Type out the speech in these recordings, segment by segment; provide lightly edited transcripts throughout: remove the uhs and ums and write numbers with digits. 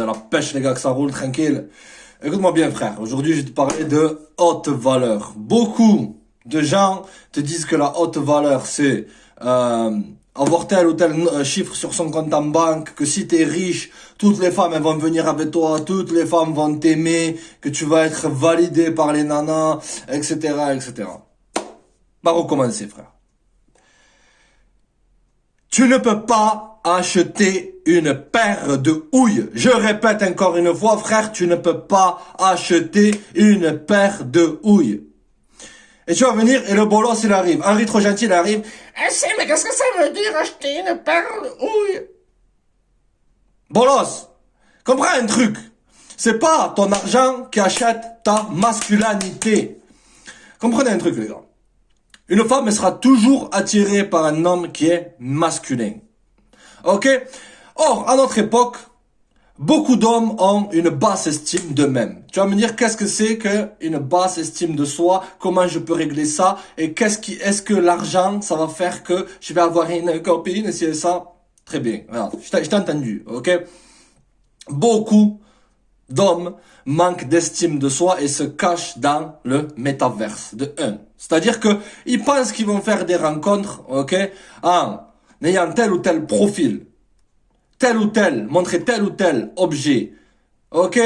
la pêche, les gars, que ça roule tranquille. Écoute-moi bien, frère. Aujourd'hui, je vais te parler de haute valeur. Beaucoup de gens te disent que la haute valeur, c'est avoir tel ou tel chiffre sur son compte en banque, que si t'es riche, toutes les femmes elles vont venir avec toi, toutes les femmes vont t'aimer, que tu vas être validé par les nanas, etc., etc. Va recommencer, frère. Tu ne peux pas acheter une paire de houilles. Je répète encore une fois, frère, tu ne peux pas acheter une paire de houilles. Et tu vas venir et le bolos il arrive. Henri trop gentil il arrive. Eh si, mais qu'est-ce que ça veut dire acheter une paire de houilles? Bolos, comprends un truc. C'est pas ton argent qui achète ta masculinité. Comprenez un truc, les gars. Une femme elle sera toujours attirée par un homme qui est masculin. Ok? Or, à notre époque, beaucoup d'hommes ont une basse estime d'eux-mêmes. Tu vas me dire qu'est-ce que c'est qu'une basse estime de soi, comment je peux régler ça, et est-ce que l'argent, ça va faire que je vais avoir une copine, si c'est ça? Très bien, regarde, je t'ai entendu, ok? Beaucoup d'hommes manquent d'estime de soi et se cachent dans le métaverse, de un. C'est-à-dire que ils pensent qu'ils vont faire des rencontres, ok, en ayant tel ou tel profil, tel ou tel, montrer tel ou tel objet, ok,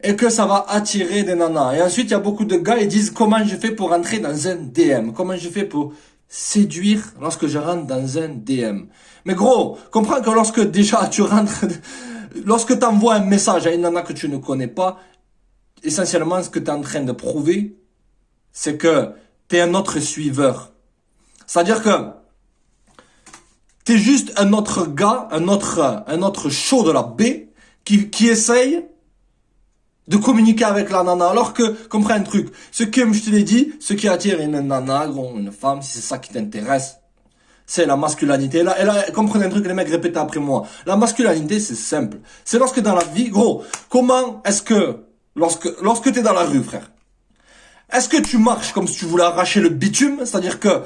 et que ça va attirer des nanas. Et ensuite, il y a beaucoup de gars, ils disent comment je fais pour entrer dans un DM, comment je fais pour séduire lorsque je rentre dans un DM. Mais gros, comprends que lorsque déjà tu rentres, lorsque tu envoies un message à une nana que tu ne connais pas, essentiellement ce que tu es en train de prouver, c'est que tu es un autre suiveur. C'est-à-dire que t'es juste un autre gars, un autre show de la baie qui essaye de communiquer avec la nana. Alors que, comprends un truc, ce que je te l'ai dit, ce qui attire une nana, gros, une femme, si c'est ça qui t'intéresse, c'est la masculinité. Et là, comprenez un truc, les mecs, répétez après moi. La masculinité, c'est simple. C'est lorsque dans la vie, gros, comment est-ce que, lorsque t'es dans la rue, frère, est-ce que tu marches comme si tu voulais arracher le bitume, c'est-à-dire que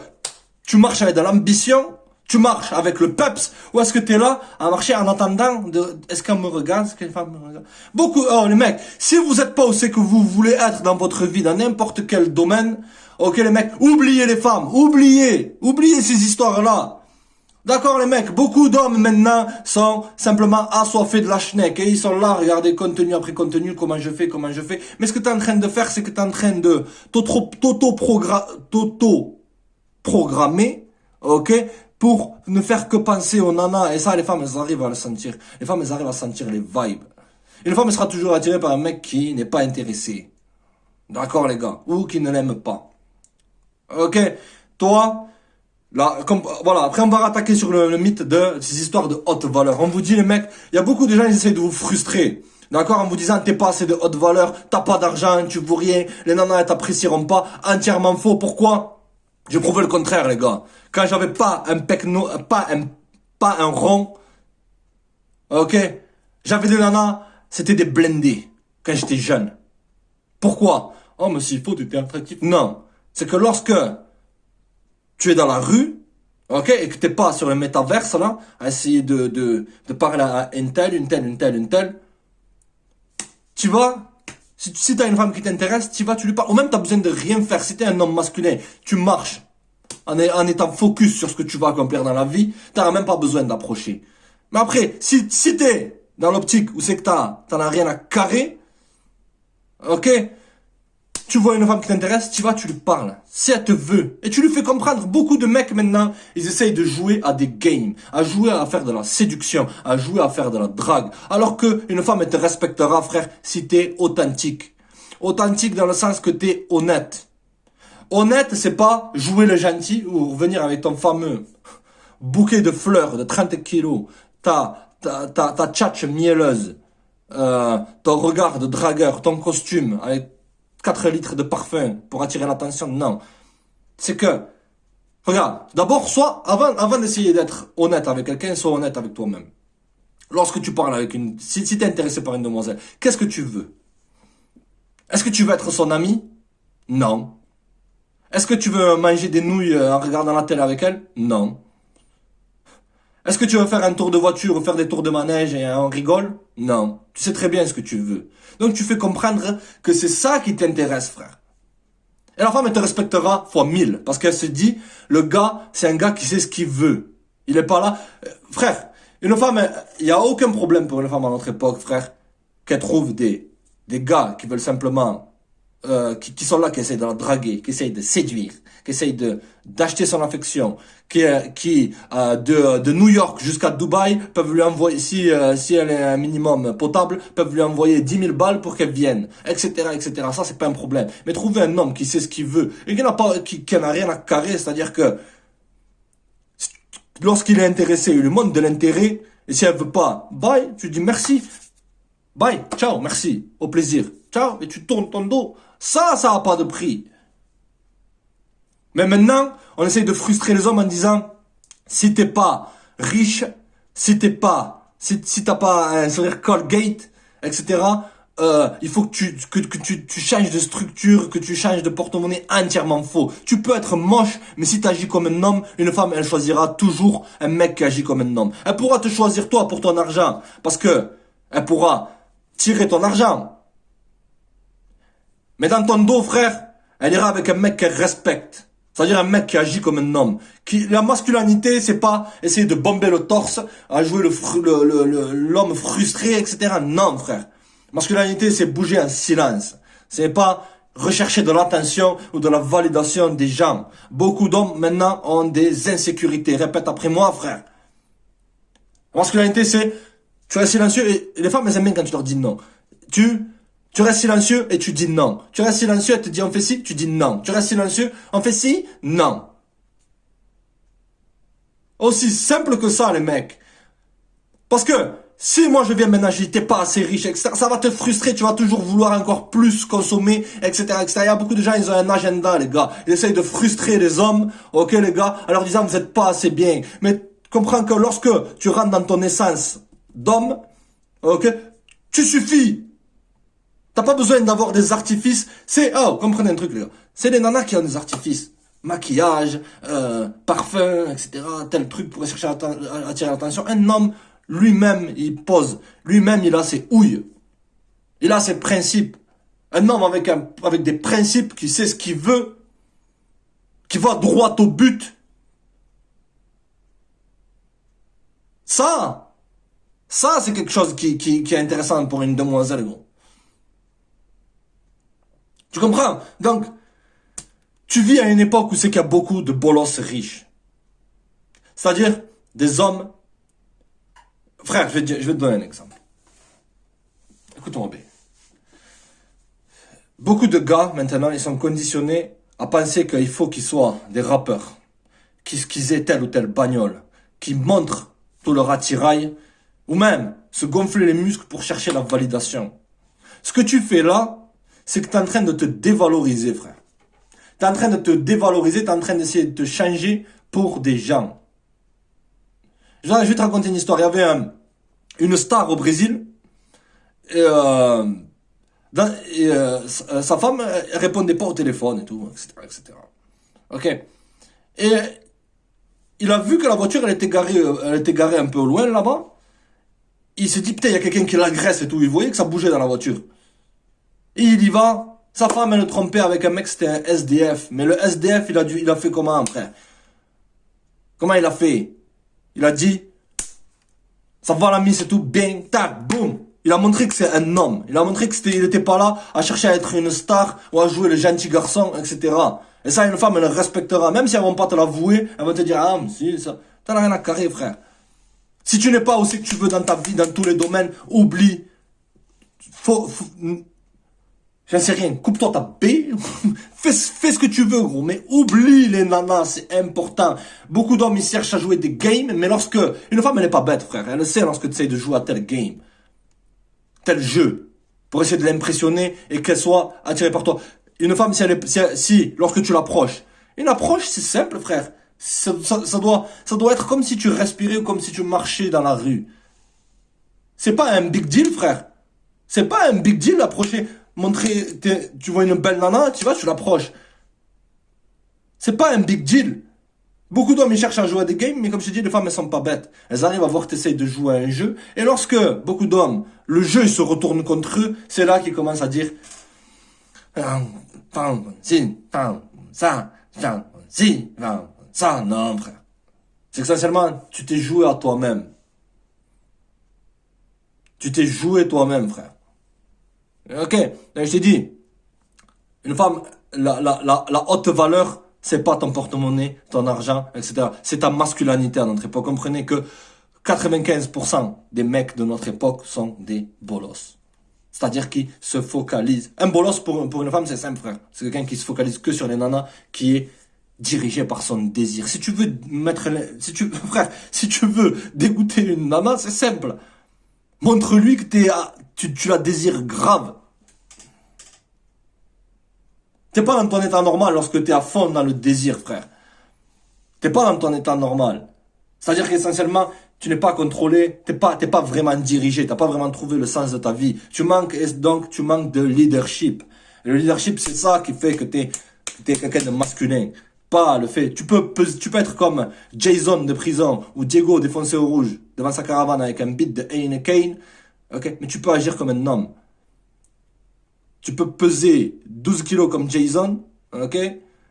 tu marches avec de l'ambition, tu marches avec le peps, ou est-ce que t'es là à marcher en attendant est-ce qu'elle me regarde, est-ce qu'une femme me regarde? Beaucoup, oh les mecs, si vous êtes pas où c'est que vous voulez être dans votre vie, dans n'importe quel domaine, ok les mecs, oubliez les femmes, oubliez ces histoires-là. D'accord les mecs, beaucoup d'hommes maintenant sont simplement assoiffés de la schneck et ils sont là, regardez contenu après contenu, comment je fais. Mais ce que tu es en train de faire, c'est que tu es en train de t'auto-programmer, ok, pour ne faire que penser aux nanas. Et ça, les femmes, elles arrivent à le sentir. Les femmes, elles arrivent à sentir les vibes. Une femme, elle sera toujours attirée par un mec qui n'est pas intéressé. D'accord les gars, ou qui ne l'aime pas. Ok, toi... Là, voilà, après on va rattaquer sur le mythe de ces histoires de haute valeur. On vous dit les mecs, il y a beaucoup de gens qui essaient de vous frustrer. D'accord, en vous disant t'es pas assez de haute valeur, t'as pas d'argent, tu vaux rien, les nanas elles t'apprécieront pas. Entièrement faux. Pourquoi? J'ai prouvé le contraire les gars. Quand j'avais pas un pecno, pas un rond, ok, j'avais des nanas, c'était des blindés quand j'étais jeune. Pourquoi? Oh mais s'il faut tu t'es attractif. Non, c'est que lorsque tu es dans la rue, ok, et que t'es pas sur le métaverse, là, à essayer de parler à une telle, tu vas, si t'as une femme qui t'intéresse, tu vas, tu lui parles, ou même t'as besoin de rien faire, si t'es un homme masculin, tu marches, en étant focus sur ce que tu vas accomplir dans la vie, t'auras même pas besoin d'approcher. Mais après, si t'es dans l'optique où c'est que t'en as rien à carrer, ok, tu vois une femme qui t'intéresse, tu vas, tu lui parles. Si elle te veut. Et tu lui fais comprendre. Beaucoup de mecs maintenant, ils essayent de jouer à des games. À jouer à faire de la séduction. À jouer à faire de la drague. Alors que une femme, elle te respectera, frère, si t'es authentique. Authentique dans le sens que t'es honnête. Honnête, c'est pas jouer le gentil ou revenir avec ton fameux bouquet de fleurs de 30 kilos. Ta tchatche mielleuse. Ton regard de dragueur. Ton costume avec 4 litres de parfum pour attirer l'attention, non. C'est que, regarde, d'abord, avant d'essayer d'être honnête avec quelqu'un, sois honnête avec toi-même. Lorsque tu parles avec si t'es intéressé par une demoiselle, qu'est-ce que tu veux? Est-ce que tu veux être son ami? Non. Est-ce que tu veux manger des nouilles en regardant la télé avec elle? Non. Est-ce que tu veux faire un tour de voiture ou faire des tours de manège et on rigole? Non. Tu sais très bien ce que tu veux. Donc tu fais comprendre que c'est ça qui t'intéresse, frère. Et la femme, elle te respectera fois 1000. Parce qu'elle se dit, le gars, c'est un gars qui sait ce qu'il veut. Il est pas là. Frère, une femme, il y a aucun problème pour une femme à notre époque, frère, qu'elle trouve des gars qui veulent simplement, qui sont là, qui essayent de la draguer, qui essayent de séduire, qui essayent d'acheter son affection, de New York jusqu'à Dubaï peuvent lui envoyer, si elle est un minimum potable, peuvent lui envoyer 10 000 balles pour qu'elle vienne, etc., etc. Ça, c'est pas un problème. Mais trouver un homme qui sait ce qu'il veut et qui n'a rien à carrer, c'est-à-dire que lorsqu'il est intéressé, il lui montre de l'intérêt, et si elle veut pas, bye, tu dis merci, bye, ciao, merci, au plaisir, ciao, et tu tournes ton dos. Ça a pas de prix. Mais maintenant, on essaye de frustrer les hommes en disant, si t'es pas riche, si t'as pas un sourire Colgate, etc., il faut que tu changes de structure, que tu changes de porte-monnaie. Entièrement faux. Tu peux être moche, mais si tu agis comme un homme, une femme, elle choisira toujours un mec qui agit comme un homme. Elle pourra te choisir toi pour ton argent, parce que elle pourra tirer ton argent. Mais dans ton dos, frère, elle ira avec un mec qu'elle respecte. C'est-à-dire un mec qui agit comme un homme. La masculinité, c'est pas essayer de bomber le torse, à jouer l'homme frustré, etc. Non, frère. Masculinité, c'est bouger en silence. C'est pas rechercher de l'attention ou de la validation des gens. Beaucoup d'hommes, maintenant, ont des insécurités. Répète après moi, frère. La masculinité, c'est, tu restes silencieux et les femmes, elles aiment bien quand tu leur dis non. Tu restes silencieux et tu dis non. Tu restes silencieux et tu dis on fait ci, tu dis non. Tu restes silencieux, on fait ci, non. Aussi simple que ça, les mecs. Parce que si moi je viens maintenant, je dis t'es pas assez riche, etc., ça va te frustrer, tu vas toujours vouloir encore plus consommer, etc., etc. Il y a beaucoup de gens, ils ont un agenda, les gars. Ils essayent de frustrer les hommes, ok, les gars, en leur disant vous êtes pas assez bien. Mais comprends que lorsque tu rentres dans ton essence d'homme, ok, tu suffis. T'as pas besoin d'avoir des artifices. Comprenez un truc, les gars. C'est les nanas qui ont des artifices. Maquillage, parfum, etc. Tel truc pour chercher à attirer l'attention. Un homme, lui-même, il pose. Lui-même, il a ses houilles. Il a ses principes. Un homme avec des principes, qui sait ce qu'il veut, qui va droit au but. Ça, c'est quelque chose qui est intéressant pour une demoiselle, gros. Tu comprends? Donc, tu vis à une époque où c'est qu'il y a beaucoup de bolosses riches. C'est-à-dire, des hommes... Frère, je vais te donner un exemple. Écoute-moi bien. Beaucoup de gars, maintenant, ils sont conditionnés à penser qu'il faut qu'ils soient des rappeurs, qu'ils aient telle ou telle bagnole, qui montrent tout leur attirail, ou même se gonfler les muscles pour chercher la validation. Ce que tu fais là, c'est que tu es en train de te dévaloriser, frère. Tu es en train de te dévaloriser, tu es en train d'essayer de te changer pour des gens. Je vais te raconter une histoire. Il y avait une star au Brésil, et, sa femme elle répondait pas au téléphone et tout, etc., etc. Ok. Et il a vu que la voiture, elle était garée un peu au loin là-bas. Il s'est dit, putain, il y a quelqu'un qui l'agresse et tout. Il voyait que ça bougeait dans la voiture. Et il y va. Sa femme, elle le trompait avec un mec, c'était un SDF. Mais le SDF, il a fait comment, frère? Comment il a fait? Il a dit, ça va l'ami, c'est tout, bang, tac, boum. Il a montré que c'est un homme. Il a montré que il était pas là à chercher à être une star ou à jouer le gentil garçon, etc. Et ça, une femme, elle le respectera. Même si elles vont pas te l'avouer, elles vont te dire, ah, si, ça, t'en as rien à carrer, frère. Si tu n'es pas aussi que tu veux dans ta vie, dans tous les domaines, oublie. J'en sais rien, coupe-toi ta paix, fais ce que tu veux, gros, mais oublie les nanas, c'est important. Beaucoup d'hommes, ils cherchent à jouer des games, mais une femme, elle n'est pas bête, frère, elle le sait lorsque tu essayes de jouer à tel game, tel jeu, pour essayer de l'impressionner et qu'elle soit attirée par toi. Une femme, lorsque tu l'approches, une approche, c'est simple, frère. Ça doit être comme si tu respirais ou comme si tu marchais dans la rue. C'est pas un big deal, frère. C'est pas un big deal d'approcher. Tu vois une belle nana, tu l'approches. C'est pas un big deal. Beaucoup d'hommes, ils cherchent à jouer à des games, mais comme je te dis, les femmes, elles sont pas bêtes. Elles arrivent à voir que tu essayes de jouer à un jeu, et lorsque beaucoup d'hommes, le jeu il se retourne contre eux, c'est là qu'ils commencent à dire ça, non, frère. C'est qu'essentiellement, tu t'es joué à toi-même. Tu t'es joué toi-même, frère. Ok, je t'ai dit, une femme, la haute valeur, c'est pas ton porte-monnaie, ton argent, etc. C'est ta masculinité à notre époque. Comprenez que 95% des mecs de notre époque sont des bolos. C'est-à-dire qui se focalisent. Un bolos pour une femme, c'est simple, frère. C'est quelqu'un qui se focalise que sur les nanas, qui est dirigé par son désir. Si tu veux frère, si tu veux dégoûter une nana, c'est simple. Montre-lui que tu la désires grave. T'es pas dans ton état normal lorsque t'es à fond dans le désir, frère. T'es pas dans ton état normal. C'est-à-dire qu'essentiellement, tu n'es pas contrôlé, t'es pas vraiment dirigé, t'as pas vraiment trouvé le sens de ta vie. Tu manques de leadership. Et le leadership, c'est ça qui fait que t'es quelqu'un de masculin. Pas le fait. Tu peux être comme Jason de prison ou Diego défoncé au rouge devant sa caravane avec un beat de Heineken. Ok? Mais tu peux agir comme un homme. Tu peux peser 12 kilos comme Jason. Ok?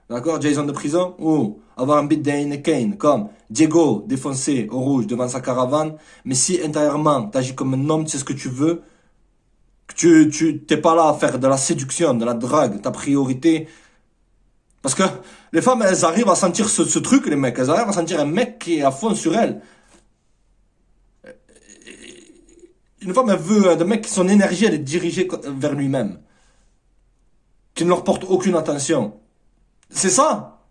D'accord? Jason de prison. Ou avoir un beat de Heineken comme Diego défoncé au rouge devant sa caravane. Mais si intérieurement tu agis comme un homme, tu sais ce que tu veux. Tu t'es pas là à faire de la séduction, de la drague. Ta priorité. Parce que les femmes, elles arrivent à sentir ce truc, les mecs. Elles arrivent à sentir un mec qui est à fond sur elles. Une femme, elle veut un mec qui, son énergie, elle est dirigée vers lui-même. Qui ne leur porte aucune attention. C'est ça.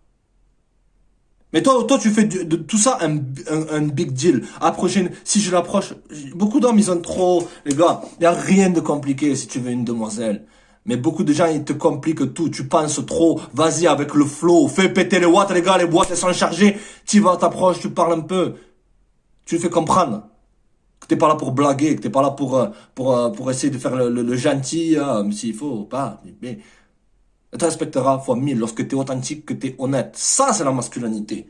Mais toi, tu fais de tout ça un big deal. Si je l'approche, beaucoup d'hommes, ils ont trop, les gars, il n'y a rien de compliqué si tu veux une demoiselle. Mais beaucoup de gens, ils te compliquent tout. Tu penses trop. Vas-y avec le flow. Fais péter les watts, les gars. Les boîtes, elles sont chargées. Tu vas, t'approches, tu parles un peu. Tu le fais comprendre. Que t'es pas là pour blaguer. Que t'es pas là pour essayer de faire le gentil. S'il faut, pas. Mais elle te respectera fois 1000 lorsque t'es authentique, que t'es honnête. Ça, c'est la masculinité.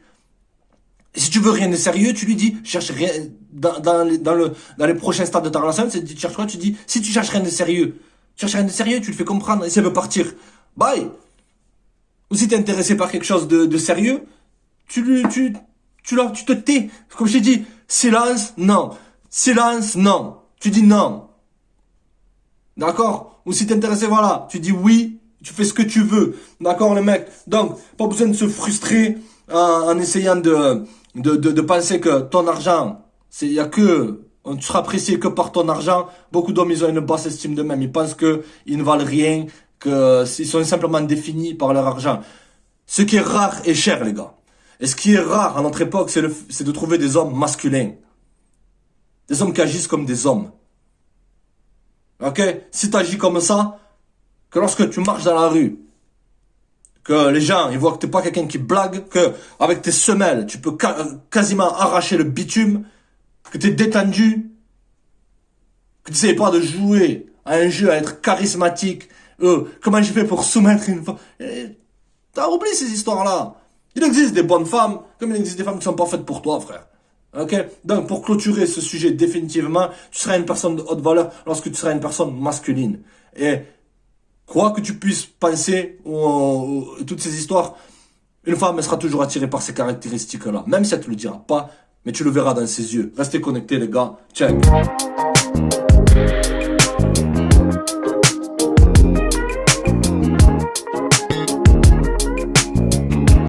Et si tu veux rien de sérieux, tu lui dis, cherche rien, dans les prochains stades de ta relation, tu cherches quoi? Tu dis, si tu cherches rien de sérieux, tu cherches rien de sérieux, tu le fais comprendre, et si elle veut partir, bye. Ou si t'es intéressé par quelque chose de sérieux, tu te tais. Comme je t'ai dit, silence, non. Silence, non. Tu dis non. D'accord? Ou si t'es intéressé, voilà, tu dis oui, tu fais ce que tu veux. D'accord, les mecs? Donc, pas besoin de se frustrer en essayant de penser que ton argent, tu seras apprécié que par ton argent. Beaucoup d'hommes, ils ont une basse estime d'eux-mêmes. Ils pensent qu'ils ne valent rien, qu'ils sont simplement définis par leur argent. Ce qui est rare est cher, les gars. Et ce qui est rare à notre époque, c'est de trouver des hommes masculins. Des hommes qui agissent comme des hommes. Ok? Si tu agis comme ça, que lorsque tu marches dans la rue, que les gens, ils voient que t'es pas quelqu'un qui blague, que avec tes semelles, tu peux quasiment arracher le bitume, que t'es détendu, que tu sais pas de jouer à un jeu, à être charismatique, comment j'ai fait pour soumettre une femme. T'as oublié ces histoires-là. Il existe des bonnes femmes, comme il existe des femmes qui sont pas faites pour toi, frère. Ok? Donc, pour clôturer ce sujet définitivement, tu seras une personne de haute valeur lorsque tu seras une personne masculine. Et quoi que tu puisses penser ou toutes ces histoires, une femme, elle sera toujours attirée par ces caractéristiques-là. Même si elle te le dira pas, mais tu le verras dans ses yeux. Restez connectés, les gars. Check.